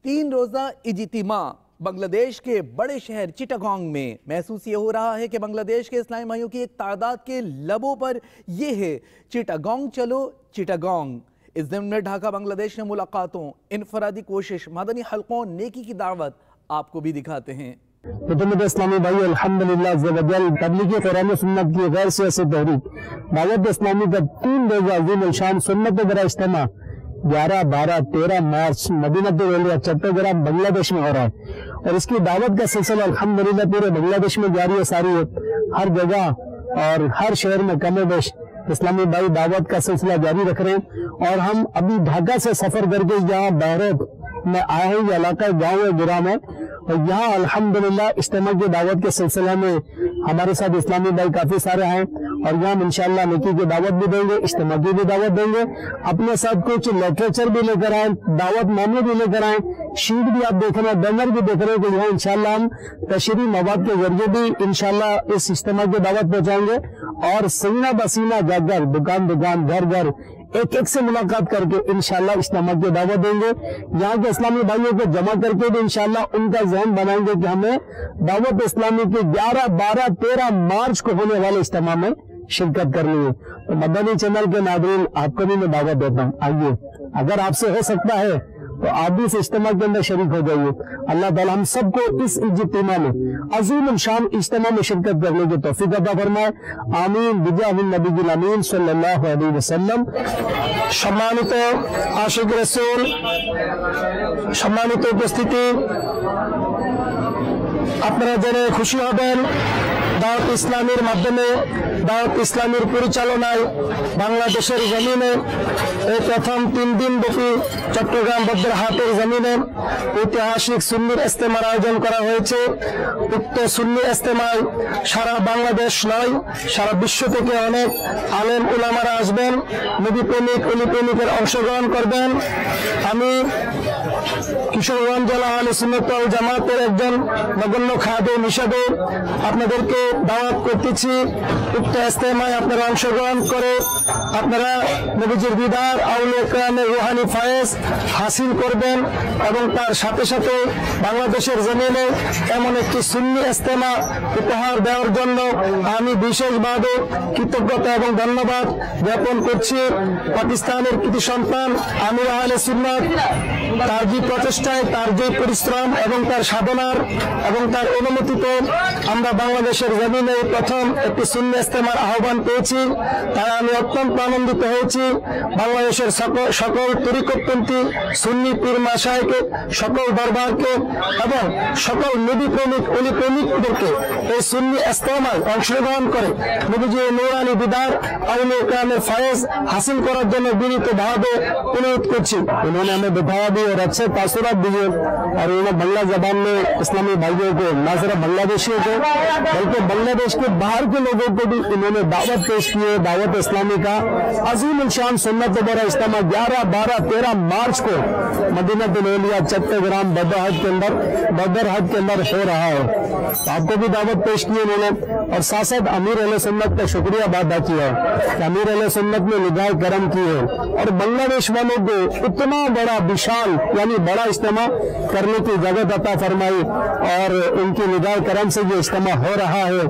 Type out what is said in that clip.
3 रोज़ा इज्तिमा बांग्लादेश के बड़े शहर चिटागोंग में। महसूस ये हो रहा है कि बांग्लादेश के इस्लामी भाइयों की एक तादाद के लबों पर ये है चिटागोंग चलो चिटागोंग। इस दिन में ढाका बांग्लादेश में मुलाकातों, इनफरादी कोशिश, मदनी हल्कों, नेकी की दावत आपको भी दिखाते हैं। इस्लामी भाई अल्हम्दुलिल्लाह तबलीग कुरान सुन्नत की गैर सियासी तहरीक दावत इस्लामी का 3 रोज़ा अज़ीम शान सुन्नत बरा इज्तिमा 11, 12, 13 मार्च मदीना चट्टग्राम बांग्लादेश में हो रहा है और इसकी दावत का सिलसिला अल्हम्दुलिल्लाह पूरे बांग्लादेश में जारी है। सारी हर जगह और हर शहर में कम बेश इस्लामी भाई दावत का सिलसिला जारी रख रहे हैं। और हम अभी ढाका से सफर करके जहाँ बहरोत में आए हैं, ये इलाका गाँव है गुराम है, और यहाँ अल्हम्दुलिल्लाह इज्तिमा की दावत के सिलसिले में हमारे साथ इस्लामी भाई काफी सारे हैं और यहाँ इंशाअल्लाह नेकी की दावत भी देंगे, इज्तिमा की भी दावत देंगे। अपने साथ कुछ लिटरेचर भी लेकर आए, दावत नामे भी लेकर आए, शीट भी आप देख रहे हैं, बैनर भी देख रहे हैं कि यहाँ इंशाअल्लाह हम तशरीह मवाद के जरिए भी इंशाअल्लाह इस इज्तिमा की दावत पहुंचाएंगे और सीना बसीना जाकर दुकान दुकान घर घर एक एक से मुलाकात करके इंशाअल्लाह इज्तिमा की दावत देंगे। यहाँ के इस्लामी भाइयों को जमा करके भी इंशाअल्लाह उनका ज़हन बनाएंगे कि हमें दावत इस्लामी की 11, 12, 13 मार्च को होने वाले इज्तिमा में शिरकत करनी है। तो मदनी चैनल के नाज़रीन आपको भी मैं दावत देता हूँ, आइए, अगर आपसे हो सकता है तो आप भी इस इज्तिमा के अंदर शरीक हो जाइए। अल्लाह ताला हम सबको इस इज्तिमा में अज़ीम शान इज्तिमा में शिरकत करने की तौफीक अता फरमाए, आमीन बिजाहिन नबील अमीन सल्लल्लाहु अलैहि वसल्लम। सम्मानित आशिक रसूल, सम्मानित उपस्थिति, আপনারা জেনে খুশি হবেন দাওয়াত ইসলামের মাধ্যমে দাওয়াত ইসলামের পরিচালনায় বাংলাদেশের জমিনে এই প্রথম 3 দিন ব্যাপী চট্টগ্রাম বদরহাটের জমিনে ঐতিহাসিক সুন্নির ইজতেমার আয়োজন করা হয়েছে। উক্ত সুন্নি ইজতেমায় সারা বাংলাদেশ নয় সারা বিশ্ব থেকে অনেক আলেম উলামারা আসবেন, নবী প্রেমিক অলি প্রেমিকের অংশগ্রহণ করবেন। আমি কিশোরগঞ্জ জেলা আহলে সুন্নাত ওয়াল জামাতের একজন নগণ্য খাদেম হিসেবে আপনাদেরকে দাওয়াত করতেছি, উক্ত ইজতেমায় আপনারা অংশগ্রহণ করে আপনারা নবীজির দিদার আউলিয়া কেরামের রুহানি ফায়েজ হাসিল করবেন এবং তার সাথে সাথে বাংলাদেশের জমিনে এমন একটি সুন্নি ইজতেমা উপহার দেওয়ার জন্য আমি বিশেষভাবে কৃতজ্ঞতা এবং ধন্যবাদ জ্ঞাপন করছি। পাকিস্তানের কৃতি সন্তান আমির আহলে সুন্নাত তার যে প্রচেষ্টায়, তার যে পরিশ্রম এবং তার সাধনার এবং তার অনুমতিতে আমরা বাংলাদেশের জমিনে প্রথম একটি সুন্নি ইজতেমার আহ্বান পেয়েছি, তাই আমি অত্যন্ত আনন্দিত হয়েছি। বাংলাদেশের সকল তরিকতপন্থী সুন্নি পীর মাশায়েখকে, সকল দরবারকে এবং সকল নবী প্রেমিক অলি প্রেমিকদেরকে এই সুন্নি ইজতেমায় অংশগ্রহণ করে নবীজির নূরানি দিদার আউলিয়া কেরামের ফায়েজ हासिल করার জন্য বিনীতভাবে অনুরোধ করছি। उन्होंने हमें बताया भी और अच्छे तासुरात दिए और उन्होंने बांग्ला जबान में इस्लामी भाइयों को, न सिर्फ बांग्लादेशियों को बल्कि बांग्लादेश के बाहर के लोगों को भी इन्होंने दावत पेश की है। दावत इस्लामी का अज़ीम शान सुन्नत बरा इज्तिमा 11, 12, 13 मार्च को मदीना चट्टग्राम बदरहट के अंदर हो रहा है। तो आपको भी दावत पेश की उन्होंने और साथ साथ अमीर अहले सुन्नत का शुक्रिया अदा किया है कि अमीर अहले सुन्नत ने निगाह करम की है और बांग्लादेश वालों को इतना बड़ा विशाल यानी बड़ा इज्तिमा करने की जगह अता फरमाई और उनकी निगाह करम से ये इज्तिमा हो रहा है।